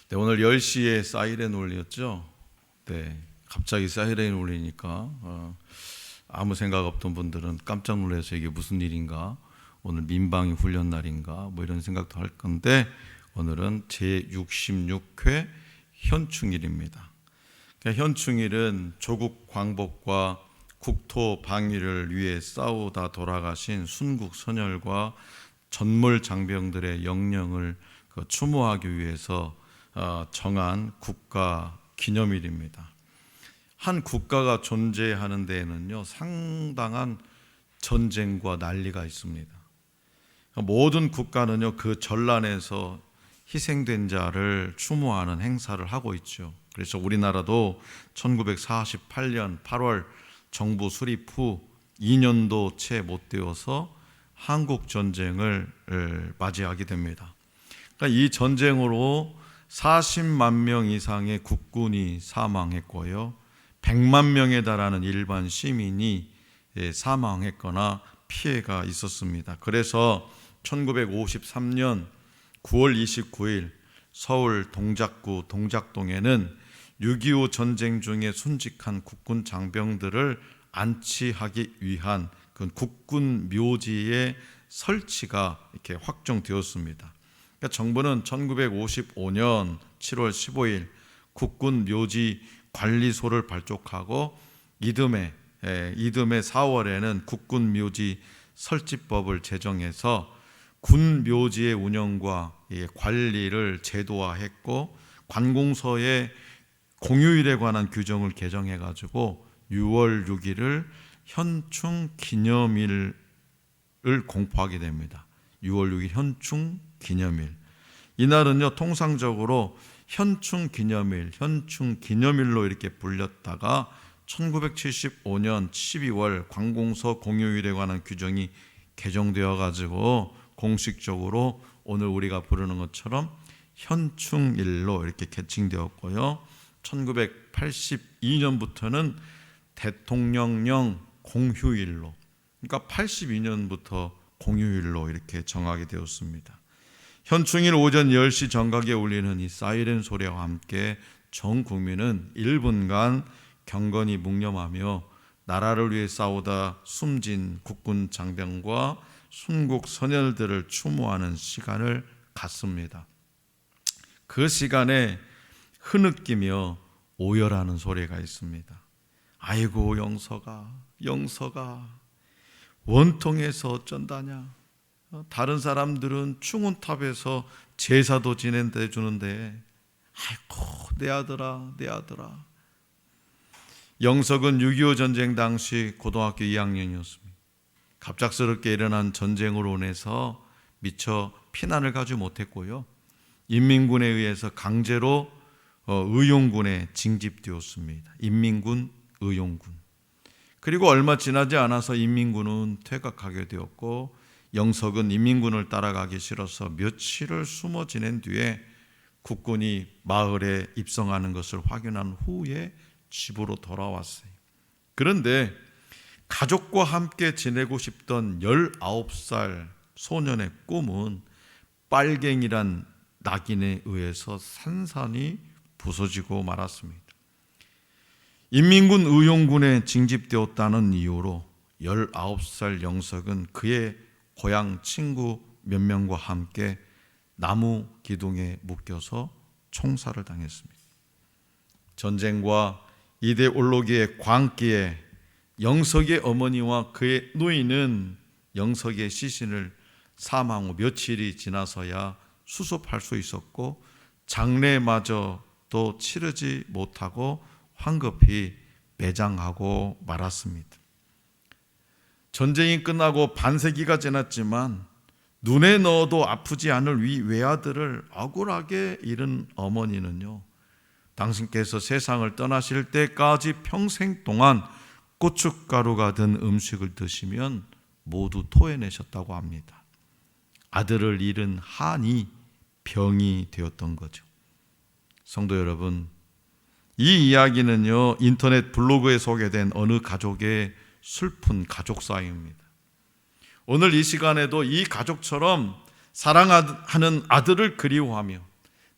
네, 오늘 10시에 사이렌 울렸죠? 네, 갑자기 사이렌 울리니까 아무 생각 없던 분들은 깜짝 놀라서 이게 무슨 일인가? 오늘 민방위 훈련 날인가? 뭐 이런 생각도 할 건데 오늘은 제66회 현충일입니다. 그러니까 현충일은 조국 광복과 국토 방위를 위해 싸우다 돌아가신 순국 선열과 전몰 장병들의 영령을 추모하기 위해서 정한 국가 기념일입니다. 한 국가가 존재하는 데에는요 상당한 전쟁과 난리가 있습니다. 모든 국가는요 그 전란에서 희생된 자를 추모하는 행사를 하고 있죠. 그래서 우리나라도 1948년 8월 정부 수립 후 2년도 채 못 되어서 한국 전쟁을 맞이하게 됩니다. 그러니까 이 전쟁으로 40만 명 이상의 국군이 사망했고요, 100만 명에 달하는 일반 시민이 사망했거나 피해가 있었습니다. 그래서 1953년 9월 29일 서울 동작구 동작동에는 6.25 전쟁 중에 순직한 국군 장병들을 안치하기 위한 그 국군 묘지의 설치가 이렇게 확정되었습니다. 그러니까 정부는 1955년 7월 15일 국군 묘지 관리소를 발족하고 이듬해 4월에는 국군 묘지 설치법을 제정해서 군 묘지의 운영과 관리를 제도화했고 관공서의 공휴일에 관한 규정을 개정해가지고 6월 6일을 현충 기념일을 공포하게 됩니다. 6월 6일 현충 기념일. 이날은요 통상적으로 현충 기념일로 이렇게 불렸다가 1975년 12월 관공서 공휴일에 관한 규정이 개정되어 가지고 공식적으로 오늘 우리가 부르는 것처럼 현충일로 이렇게 개칭되었고요. 1982년부터는 대통령령 공휴일로, 그러니까 82년부터 공휴일로 이렇게 정하게 되었습니다. 현충일 오전 10시 정각에 울리는 이 사이렌 소리와 함께 전 국민은 1분간 경건히 묵념하며 나라를 위해 싸우다 숨진 국군 장병과 순국 선열들을 추모하는 시간을 갖습니다. 그 시간에 흐느끼며 오열하는 소리가 있습니다. 아이고 영서가 원통에서 어쩐다냐. 다른 사람들은 충운탑에서 제사도 지낸대 주는데 아이고 내 아들아. 영석은 6.25 전쟁 당시 고등학교 2학년이었습니다. 갑작스럽게 일어난 전쟁으로 인해서 미처 피난을 가지 못했고요, 인민군에 의해서 강제로 의용군에 징집되었습니다. 인민군, 의용군. 그리고 얼마 지나지 않아서 인민군은 퇴각하게 되었고 영석은 인민군을 따라가기 싫어서 며칠을 숨어 지낸 뒤에 국군이 마을에 입성하는 것을 확인한 후에 집으로 돌아왔어요. 그런데 가족과 함께 지내고 싶던 19살 소년의 꿈은 빨갱이란 낙인에 의해서 산산이 부서지고 말았습니다. 인민군 의용군에 징집되었다는 이유로 19살 영석은 그의 고향 친구 몇 명과 함께 나무 기둥에 묶여서 총살을 당했습니다. 전쟁과 이데올로기의 광기에 영석의 어머니와 그의 노인은 영석의 시신을 사망 후 며칠이 지나서야 수습할 수 있었고 장례마저도 치르지 못하고 황급히 매장하고 말았습니다. 전쟁이 끝나고 반세기가 지났지만 눈에 넣어도 아프지 않을 위 외아들을 억울하게 잃은 어머니는요, 당신께서 세상을 떠나실 때까지 평생 동안 고춧가루가 든 음식을 드시면 모두 토해내셨다고 합니다. 아들을 잃은 한이 병이 되었던 거죠. 성도 여러분, 이 이야기는요 인터넷 블로그에 소개된 어느 가족의 슬픈 가족사입니다. 오늘 이 시간에도 이 가족처럼 사랑하는 아들을 그리워하며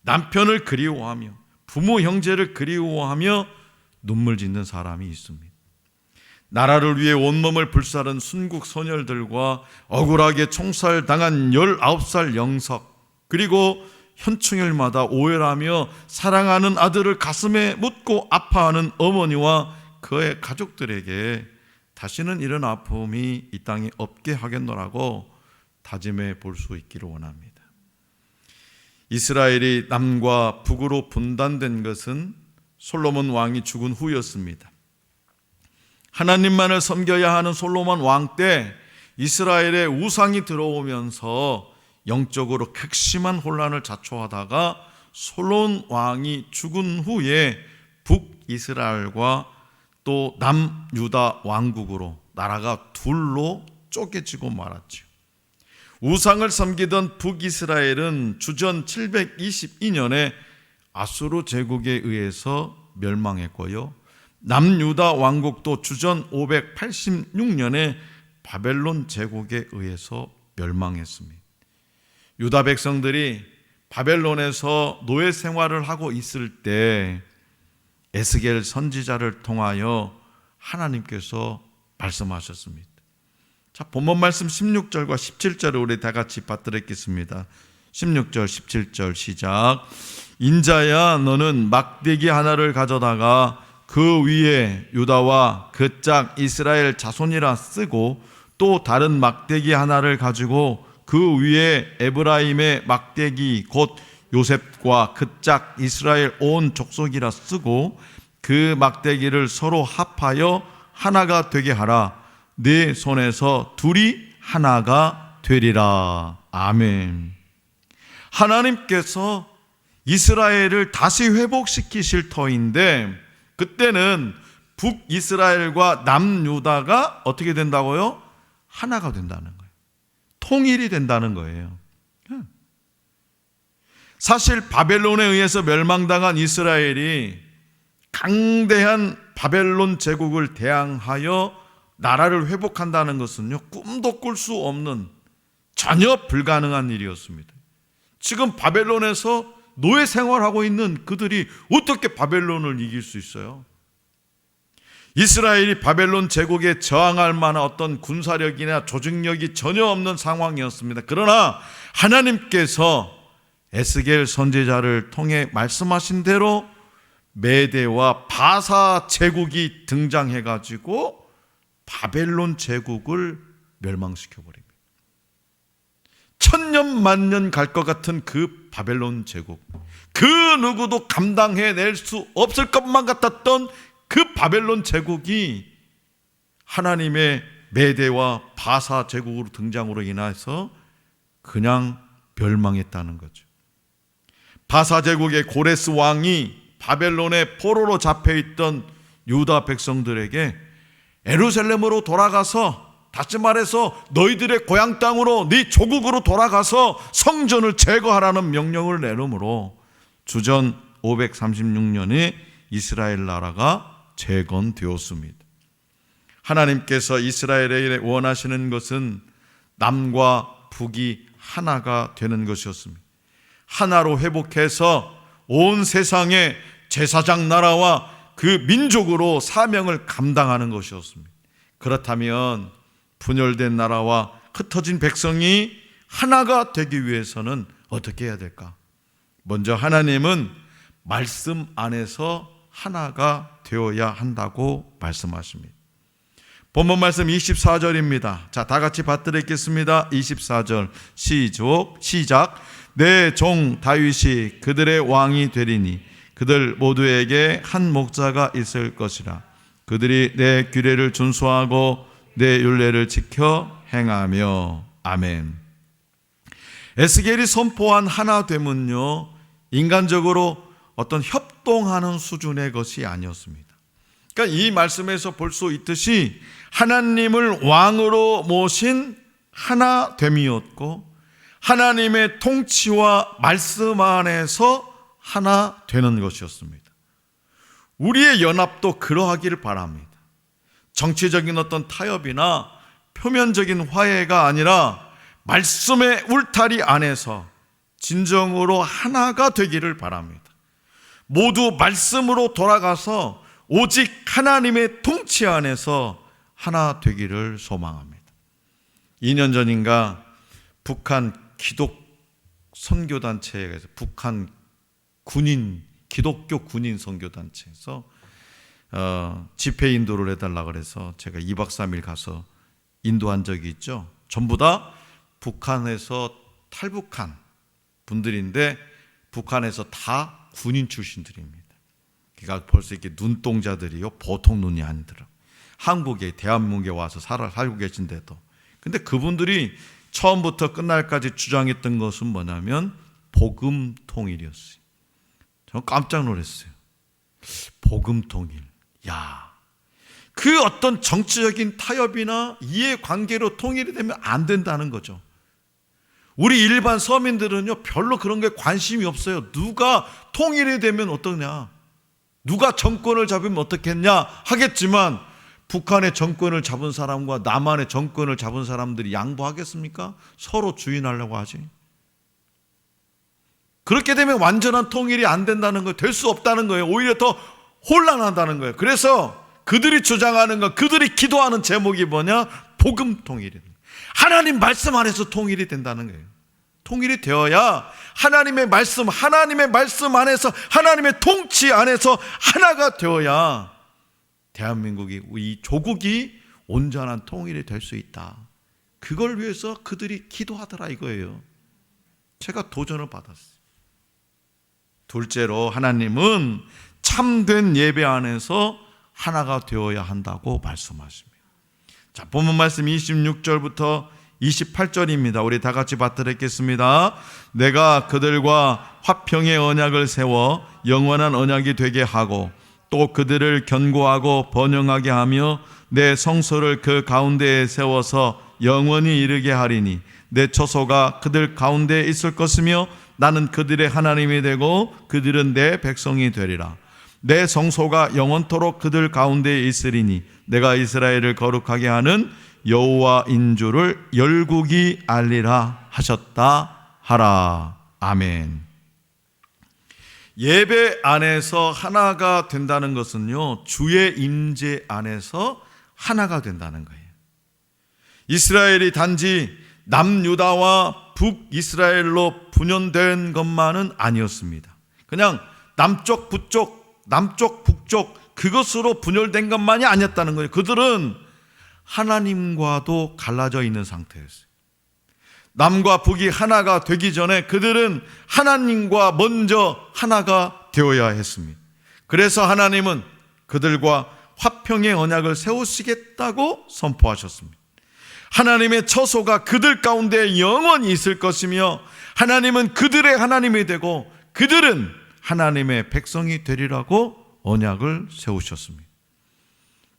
남편을 그리워하며 부모 형제를 그리워하며 눈물 짓는 사람이 있습니다. 나라를 위해 온몸을 불사른 순국 소녀들과 억울하게 총살당한 19살 영석, 그리고 현충일마다 오열하며 사랑하는 아들을 가슴에 묻고 아파하는 어머니와 그의 가족들에게 다시는 이런 아픔이 이 땅에 없게 하겠노라고 다짐해 볼 수 있기를 원합니다. 이스라엘이 남과 북으로 분단된 것은 솔로몬 왕이 죽은 후였습니다. 하나님만을 섬겨야 하는 솔로몬 왕 때 이스라엘에 우상이 들어오면서 영적으로 극심한 혼란을 자초하다가 솔로몬 왕이 죽은 후에 북이스라엘과 또 남유다 왕국으로 나라가 둘로 쪼개지고 말았죠. 우상을 섬기던 북이스라엘은 주전 722년에 아수르 제국에 의해서 멸망했고요, 남유다 왕국도 주전 586년에 바벨론 제국에 의해서 멸망했습니다. 유다 백성들이 바벨론에서 노예 생활을 하고 있을 때 에스겔 선지자를 통하여 하나님께서 말씀하셨습니다. 자, 본문 말씀 16절과 17절을 우리 다 같이 받들었겠습니다. 16절 17절 시작. 인자야, 너는 막대기 하나를 가져다가 그 위에 유다와 그 짝 이스라엘 자손이라 쓰고 또 다른 막대기 하나를 가지고 그 위에 에브라임의 막대기 곧 요셉과 그 짝 이스라엘 온 족속이라 쓰고 그 막대기를 서로 합하여 하나가 되게 하라. 네 손에서 둘이 하나가 되리라. 아멘. 하나님께서 이스라엘을 다시 회복시키실 터인데 그때는 북이스라엘과 남유다가 어떻게 된다고요? 하나가 된다는 거예요. 통일이 된다는 거예요. 사실 바벨론에 의해서 멸망당한 이스라엘이 강대한 바벨론 제국을 대항하여 나라를 회복한다는 것은요, 꿈도 꿀 수 없는 전혀 불가능한 일이었습니다. 지금 바벨론에서 노예 생활하고 있는 그들이 어떻게 바벨론을 이길 수 있어요? 이스라엘이 바벨론 제국에 저항할 만한 어떤 군사력이나 조직력이 전혀 없는 상황이었습니다. 그러나 하나님께서 에스겔 선지자를 통해 말씀하신 대로 메대와 바사 제국이 등장해가지고 바벨론 제국을 멸망시켜버립니다. 천년 만년 갈 것 같은 그 바벨론 제국, 그 누구도 감당해낼 수 없을 것만 같았던 그 바벨론 제국이 하나님의 메대와 바사 제국으로 등장으로 인해서 그냥 멸망했다는 거죠. 바사 제국의 고레스 왕이 바벨론의 포로로 잡혀있던 유다 백성들에게 예루살렘으로 돌아가서, 다시 말해서 너희들의 고향 땅으로, 네 조국으로 돌아가서 성전을 제거하라는 명령을 내므로 주전 536년에 이스라엘 나라가 재건되었습니다. 하나님께서 이스라엘에 원하시는 것은 남과 북이 하나가 되는 것이었습니다. 하나로 회복해서 온 세상의 제사장 나라와 그 민족으로 사명을 감당하는 것이었습니다. 그렇다면 분열된 나라와 흩어진 백성이 하나가 되기 위해서는 어떻게 해야 될까? 먼저 하나님은 말씀 안에서 하나가 되어야 한다고 말씀하십니다. 본문 말씀 24절입니다. 자, 다 같이 받들겠습니다. 24절 시작. 내 종 다윗이 그들의 왕이 되리니 그들 모두에게 한 목자가 있을 것이라. 그들이 내 규례를 준수하고 내 율례를 지켜 행하며. 아멘. 에스겔이 선포한 하나됨은요, 인간적으로 어떤 협동하는 수준의 것이 아니었습니다. 그러니까 이 말씀에서 볼 수 있듯이 하나님을 왕으로 모신 하나됨이었고, 하나님의 통치와 말씀 안에서 하나 되는 것이었습니다. 우리의 연합도 그러하기를 바랍니다. 정치적인 어떤 타협이나 표면적인 화해가 아니라 말씀의 울타리 안에서 진정으로 하나가 되기를 바랍니다. 모두 말씀으로 돌아가서 오직 하나님의 통치 안에서 하나 되기를 소망합니다. 2년 전인가 북한 기독 선교단체에서 북한 기독교 군인 선교단체에서 집회 인도를 해달라 그래서 제가 2박 3일 가서 인도한 적이 있죠. 전부 다 북한에서 탈북한 분들인데 북한에서 다 군인 출신들입니다. 그러니까 벌써 이렇게 눈동자들이요, 보통 눈이 아니더라고요. 한국에, 대한민국에 와서 살고 계신데도. 근데 그분들이 처음부터 끝날까지 주장했던 것은 뭐냐면 복음 통일이었어요. 저는 깜짝 놀랐어요. 복음 통일. 야, 그 어떤 정치적인 타협이나 이해관계로 통일이 되면 안 된다는 거죠. 우리 일반 서민들은요, 별로 그런 게 관심이 없어요. 누가 통일이 되면 어떠냐, 누가 정권을 잡으면 어떻겠냐 하겠지만, 북한의 정권을 잡은 사람과 남한의 정권을 잡은 사람들이 양보하겠습니까? 서로 주인하려고 하지. 그렇게 되면 완전한 통일이 안 된다는 거예요. 될 수 없다는 거예요. 오히려 더 혼란한다는 거예요. 그래서 그들이 주장하는 것, 그들이 기도하는 제목이 뭐냐? 복음 통일입니다. 하나님 말씀 안에서 통일이 된다는 거예요. 통일이 되어야 하나님의 말씀 안에서, 하나님의 통치 안에서 하나가 되어야 대한민국이, 이 조국이 온전한 통일이 될 수 있다. 그걸 위해서 그들이 기도하더라 이거예요. 제가 도전을 받았어요. 둘째로, 하나님은 참된 예배 안에서 하나가 되어야 한다고 말씀하십니다. 자, 본문 말씀 26절부터 28절입니다. 우리 다 같이 받들겠습니다. 내가 그들과 화평의 언약을 세워 영원한 언약이 되게 하고 또 그들을 견고하고 번영하게 하며 내 성소를 그 가운데에 세워서 영원히 이르게 하리니 내 처소가 그들 가운데에 있을 것이며 나는 그들의 하나님이 되고 그들은 내 백성이 되리라. 내 성소가 영원토록 그들 가운데에 있으리니 내가 이스라엘을 거룩하게 하는 여호와인 줄을 열국이 알리라 하셨다 하라. 아멘. 예배 안에서 하나가 된다는 것은요, 주의 임재 안에서 하나가 된다는 거예요. 이스라엘이 단지 남유다와 북이스라엘로 분열된 것만은 아니었습니다. 그냥 남쪽 북쪽 그것으로 분열된 것만이 아니었다는 거예요. 그들은 하나님과도 갈라져 있는 상태였어요. 남과 북이 하나가 되기 전에 그들은 하나님과 먼저 하나가 되어야 했습니다. 그래서 하나님은 그들과 화평의 언약을 세우시겠다고 선포하셨습니다. 하나님의 처소가 그들 가운데 영원히 있을 것이며 하나님은 그들의 하나님이 되고 그들은 하나님의 백성이 되리라고 언약을 세우셨습니다.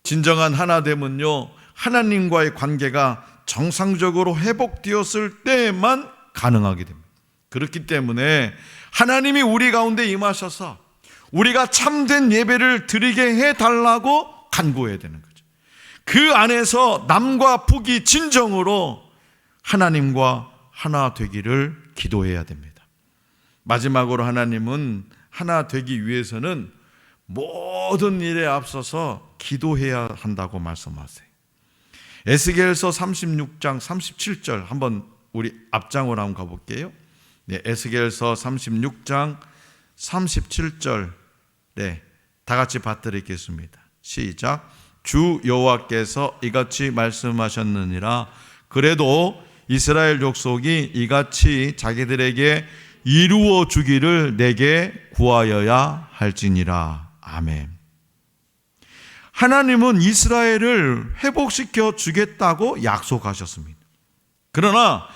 진정한 하나됨은요, 하나님과의 관계가 정상적으로 회복되었을 때만 가능하게 됩니다. 그렇기 때문에 하나님이 우리 가운데 임하셔서 우리가 참된 예배를 드리게 해달라고 간구해야 되는 거죠. 그 안에서 남과 북이 진정으로 하나님과 하나 되기를 기도해야 됩니다. 마지막으로 하나님은 하나 되기 위해서는 모든 일에 앞서서 기도해야 한다고 말씀하세요. 에스겔서 36장 37절 한번 우리 앞장으로 한번 가볼게요. 네, 에스겔서 36장 37절 네, 다 같이 받들겠습니다. 시작. 주 여호와께서 이같이 말씀하셨느니라. 그래도 이스라엘 족속이 이같이 자기들에게 이루어 주기를 내게 구하여야 할지니라. 아멘. 하나님은 이스라엘을 회복시켜 주겠다고 약속하셨습니다. 그러나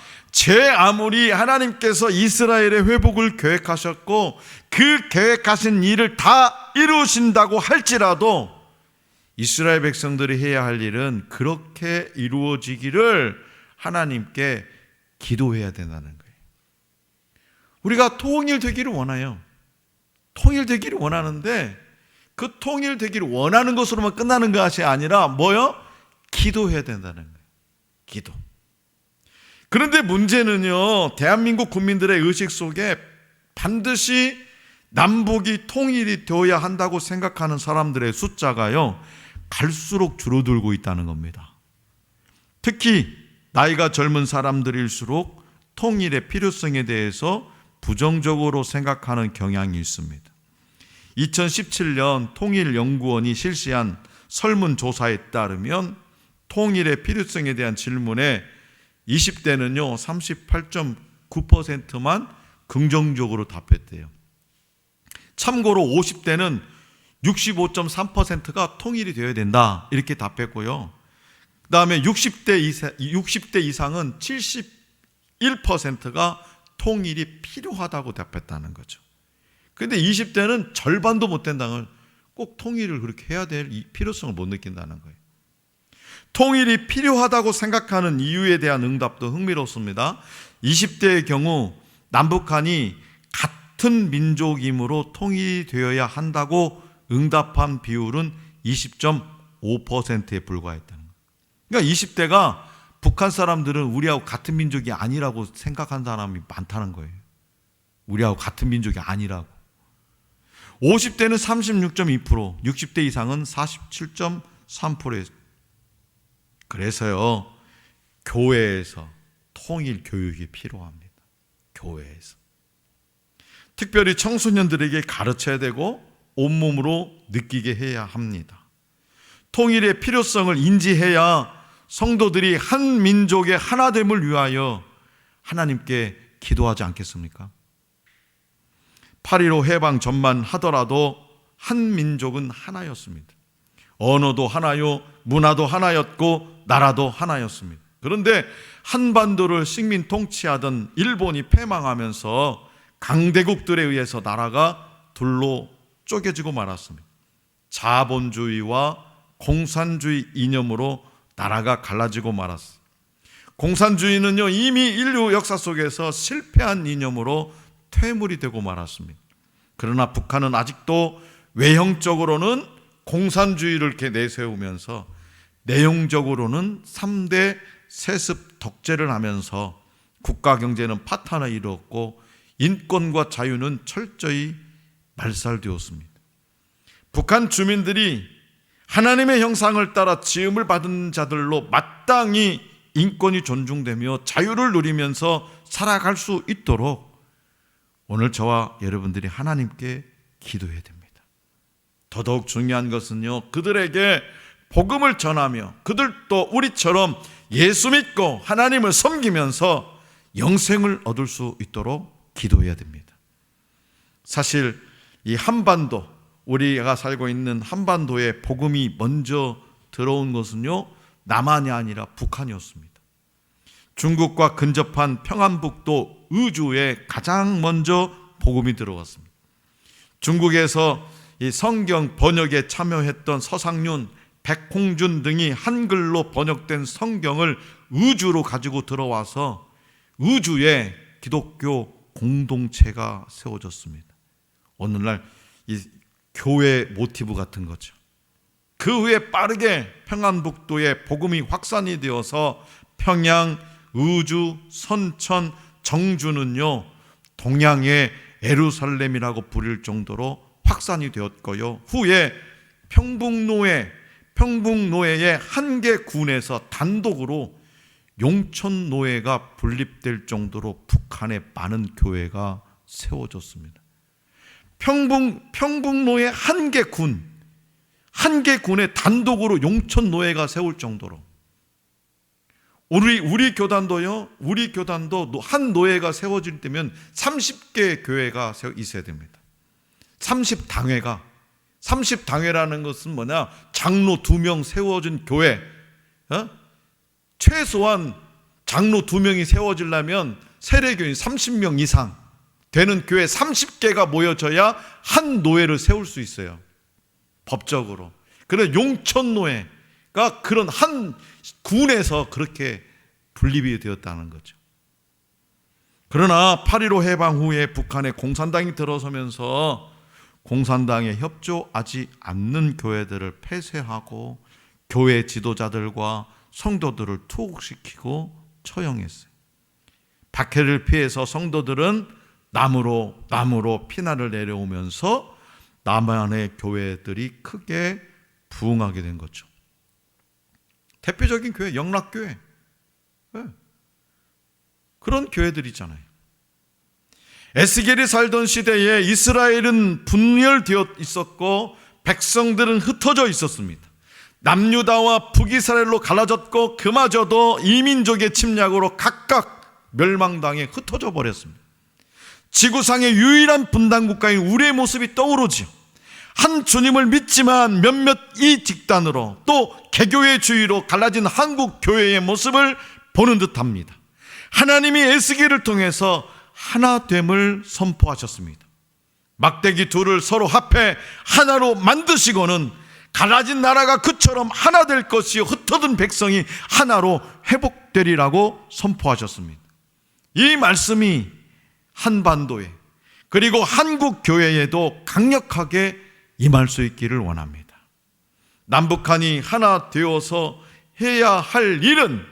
아무리 하나님께서 이스라엘의 회복을 계획하셨고 그 계획하신 일을 다 이루신다고 할지라도 이스라엘 백성들이 해야 할 일은 그렇게 이루어지기를 하나님께 기도해야 된다는 거예요. 우리가 통일되기를 원해요. 통일되기를 원하는데 그 통일되기를 원하는 것으로만 끝나는 것이 아니라 뭐요? 기도해야 된다는 거예요. 기도. 그런데 문제는요, 대한민국 국민들의 의식 속에 반드시 남북이 통일이 되어야 한다고 생각하는 사람들의 숫자가요, 갈수록 줄어들고 있다는 겁니다. 특히 나이가 젊은 사람들일수록 통일의 필요성에 대해서 부정적으로 생각하는 경향이 있습니다. 2017년 통일연구원이 실시한 설문조사에 따르면 통일의 필요성에 대한 질문에 20대는요 38.9%만 긍정적으로 답했대요. 참고로 50대는 65.3%가 통일이 되어야 된다 이렇게 답했고요. 그 다음에 60대 이상은 71%가 통일이 필요하다고 답했다는 거죠. 그런데 20대는 절반도 못 된다는 걸, 꼭 통일을 그렇게 해야 될 필요성을 못 느낀다는 거예요. 통일이 필요하다고 생각하는 이유에 대한 응답도 흥미롭습니다. 20대의 경우 남북한이 같은 민족이므로 통일이 되어야 한다고 응답한 비율은 20.5%에 불과했다는 거예요. 그러니까 20대가 북한 사람들은 우리하고 같은 민족이 아니라고 생각한 사람이 많다는 거예요. 우리하고 같은 민족이 아니라고. 50대는 36.2%, 60대 이상은 47.3%예요. 그래서요, 교회에서 통일 교육이 필요합니다. 교회에서. 특별히 청소년들에게 가르쳐야 되고 온몸으로 느끼게 해야 합니다. 통일의 필요성을 인지해야 성도들이 한 민족의 하나됨을 위하여 하나님께 기도하지 않겠습니까? 8.15 해방 전만 하더라도 한 민족은 하나였습니다. 언어도 하나요, 문화도 하나였고 나라도 하나였습니다. 그런데 한반도를 식민 통치하던 일본이 패망하면서 강대국들에 의해서 나라가 둘로 쪼개지고 말았습니다. 자본주의와 공산주의 이념으로 나라가 갈라지고 말았어요. 공산주의는요, 이미 인류 역사 속에서 실패한 이념으로 퇴물이 되고 말았습니다. 그러나 북한은 아직도 외형적으로는 공산주의를 이렇게 내세우면서 내용적으로는 3대 세습 독재를 하면서 국가 경제는 파탄을 이루었고 인권과 자유는 철저히 말살되었습니다. 북한 주민들이 하나님의 형상을 따라 지음을 받은 자들로 마땅히 인권이 존중되며 자유를 누리면서 살아갈 수 있도록 오늘 저와 여러분들이 하나님께 기도해야 됩니다. 더더욱 중요한 것은요, 그들에게 복음을 전하며 그들도 우리처럼 예수 믿고 하나님을 섬기면서 영생을 얻을 수 있도록 기도해야 됩니다. 사실 이 한반도, 우리가 살고 있는 한반도에 복음이 먼저 들어온 것은요, 남한이 아니라 북한이었습니다. 중국과 근접한 평안북도 의주에 가장 먼저 복음이 들어왔습니다. 중국에서 이 성경 번역에 참여했던 서상륜, 백홍준 등이 한글로 번역된 성경을 의주로 가지고 들어와서 의주에 기독교 공동체가 세워졌습니다. 오늘날 이 교회 모티브 같은 거죠. 그 후에 빠르게 평안북도에 복음이 확산이 되어서 평양, 의주, 선천, 정주는요, 동양의 예루살렘이라고 부를 정도로 확산이 되었고요. 후에 평북노예의 한 개 군에서 단독으로 용천노예가 분립될 정도로 북한에 많은 교회가 세워졌습니다. 평북노예 한 개 군에 단독으로 용천노예가 세울 정도로. 우리 교단도 한 노예가 세워질 때면 30개 교회가 있어야 됩니다. 30당회라는 것은 뭐냐? 장로 2명 세워진 교회. 최소한 장로 2명이 세워지려면 세례교인 30명 이상 되는 교회 30개가 모여져야 한 노예를 세울 수 있어요. 법적으로. 그래서 용천노예가 그런 한 군에서 그렇게 분립이 되었다는 거죠. 그러나 8.15 해방 후에 북한에 공산당이 들어서면서 공산당에 협조하지 않는 교회들을 폐쇄하고 교회 지도자들과 성도들을 투옥시키고 처형했어요. 박해를 피해서 성도들은 남으로 피난을 내려오면서 남한의 교회들이 크게 부흥하게 된 거죠. 대표적인 교회, 영락교회. 네. 그런 교회들 있잖아요. 에스겔이 살던 시대에 이스라엘은 분열되어 있었고 백성들은 흩어져 있었습니다. 남유다와 북이스라엘로 갈라졌고 그마저도 이민족의 침략으로 각각 멸망당해 흩어져 버렸습니다. 지구상의 유일한 분단 국가인 우리의 모습이 떠오르지요. 한 주님을 믿지만 몇몇 이 집단으로 또 개교의 주의로 갈라진 한국 교회의 모습을 보는 듯합니다. 하나님이 에스겔을 통해서 하나됨을 선포하셨습니다. 막대기 둘을 서로 합해 하나로 만드시고는 갈라진 나라가 그처럼 하나 될 것이요 흩어진 백성이 하나로 회복되리라고 선포하셨습니다. 이 말씀이 한반도에 그리고 한국 교회에도 강력하게 임할 수 있기를 원합니다. 남북한이 하나 되어서 해야 할 일은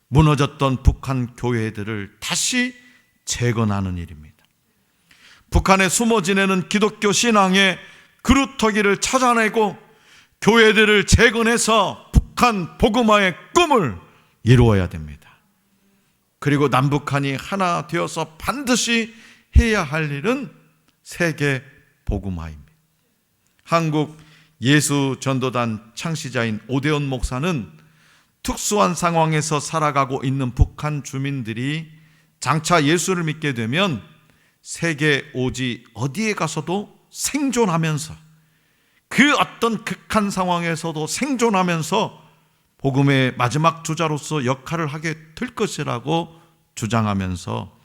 무너졌던 북한 교회들을 다시 재건하는 일입니다. 북한에 숨어 지내는 기독교 신앙의 그루터기를 찾아내고 교회들을 재건해서 북한 복음화의 꿈을 이루어야 됩니다. 그리고 남북한이 하나 되어서 반드시 해야 할 일은 세계 복음화입니다. 한국 예수전도단 창시자인 오대원 목사는 특수한 상황에서 살아가고 있는 북한 주민들이 장차 예수를 믿게 되면 세계 오지 어디에 가서도 생존하면서 그 어떤 극한 상황에서도 생존하면서 복음의 마지막 주자로서 역할을 하게 될 것이라고 주장하면서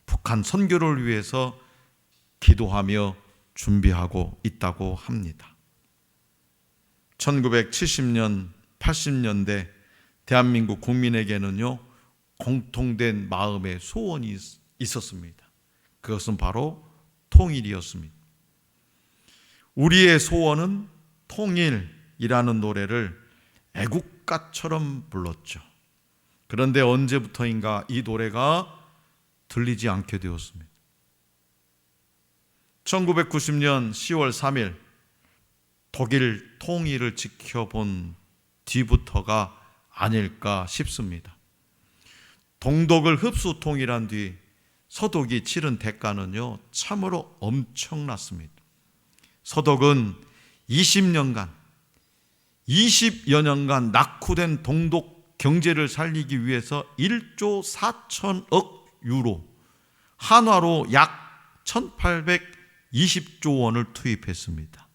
북한 선교를 위해서 기도하며 준비하고 있다고 합니다. 1970년, 80년대 대한민국 국민에게는요, 공통된 마음의 소원이 있었습니다. 그것은 바로 통일이었습니다. 우리의 소원은 통일이라는 노래를 애국가처럼 불렀죠. 그런데 언제부터인가 이 노래가 들리지 않게 되었습니다. 1990년 10월 3일 독일 통일을 지켜본 뒤부터가 아닐까 싶습니다. 동독을 흡수 통일한 뒤 서독이 치른 대가는요, 참으로 엄청났습니다. 서독은 20여 년간 낙후된 동독 경제를 살리기 위해서 1조 4천억 유로, 한화로 약 1820조 원을 투입했습니다.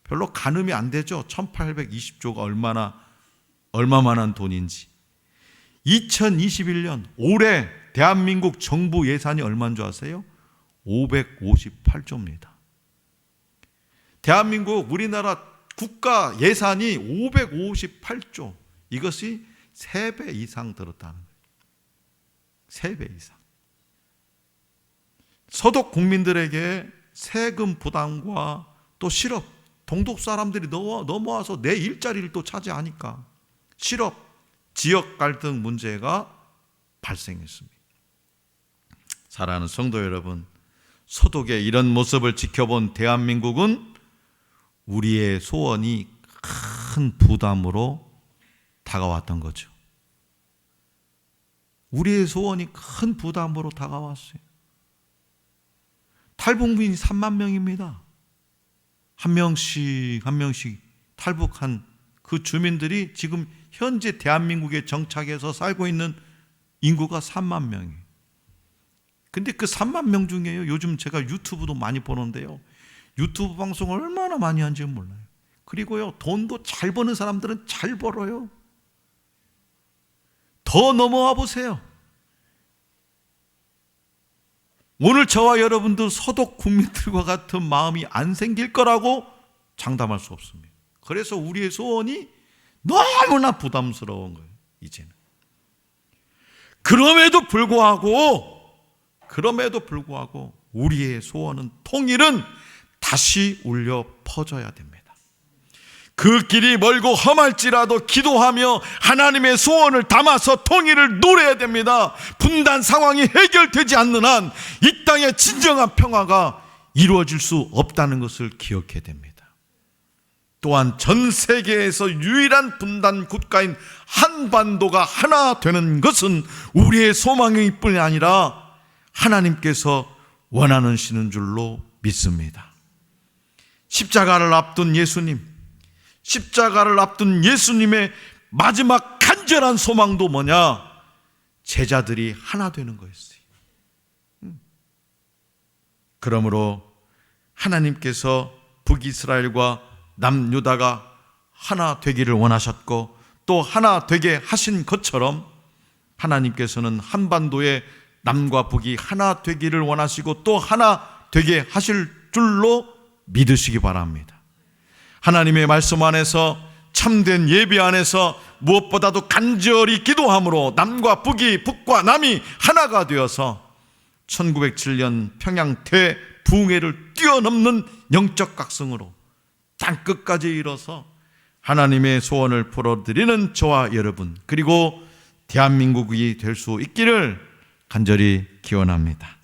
별로 가늠이 안 되죠. 1820조가 얼마만한 돈인지. 2021년 올해 대한민국 정부 예산이 얼마인 줄 아세요? 558조입니다. 대한민국 우리나라 국가 예산이 558조. 이것이 3배 이상 들었다는 거예요. 3배 이상. 서독 국민들에게 세금 부담과 또 실업, 동독 사람들이 넘어와서 내 일자리를 또 차지하니까 실업, 지역 갈등 문제가 발생했습니다. 사랑하는 성도 여러분, 서독의 이런 모습을 지켜본 대한민국은 우리의 소원이 큰 부담으로 다가왔던 거죠. 우리의 소원이 큰 부담으로 다가왔어요. 탈북민이 3만 명입니다. 한 명씩 탈북한 그 주민들이 지금 현재 대한민국에 정착해서 살고 있는 인구가 3만 명이에요. 근데 그 3만 명 중에요, 요즘 제가 유튜브도 많이 보는데요, 유튜브 방송을 얼마나 많이 하는지 몰라요. 그리고요, 돈도 잘 버는 사람들은 잘 벌어요. 더 넘어와 보세요. 오늘 저와 여러분도 서독 국민들과 같은 마음이 안 생길 거라고 장담할 수 없습니다. 그래서 우리의 소원이 너무나 부담스러운 거예요, 이제는. 그럼에도 불구하고 우리의 소원은, 통일은 다시 울려 퍼져야 됩니다. 그 길이 멀고 험할지라도 기도하며 하나님의 소원을 담아서 통일을 노려야 됩니다. 분단 상황이 해결되지 않는 한 이 땅의 진정한 평화가 이루어질 수 없다는 것을 기억해야 됩니다. 또한 전 세계에서 유일한 분단 국가인 한반도가 하나 되는 것은 우리의 소망일 뿐이 아니라 하나님께서 원하시는 줄로 믿습니다. 십자가를 앞둔 예수님의 마지막 간절한 소망도 뭐냐? 제자들이 하나 되는 거였어요. 그러므로 하나님께서 북이스라엘과 남유다가 하나 되기를 원하셨고 또 하나 되게 하신 것처럼 하나님께서는 한반도의 남과 북이 하나 되기를 원하시고 또 하나 되게 하실 줄로 믿으시기 바랍니다. 하나님의 말씀 안에서 참된 예배 안에서 무엇보다도 간절히 기도함으로 남과 북이, 북과 남이 하나가 되어서 1907년 평양 대붕해를 뛰어넘는 영적 각성으로 땅끝까지 이뤄서 하나님의 소원을 풀어드리는 저와 여러분 그리고 대한민국이 될 수 있기를 간절히 기원합니다.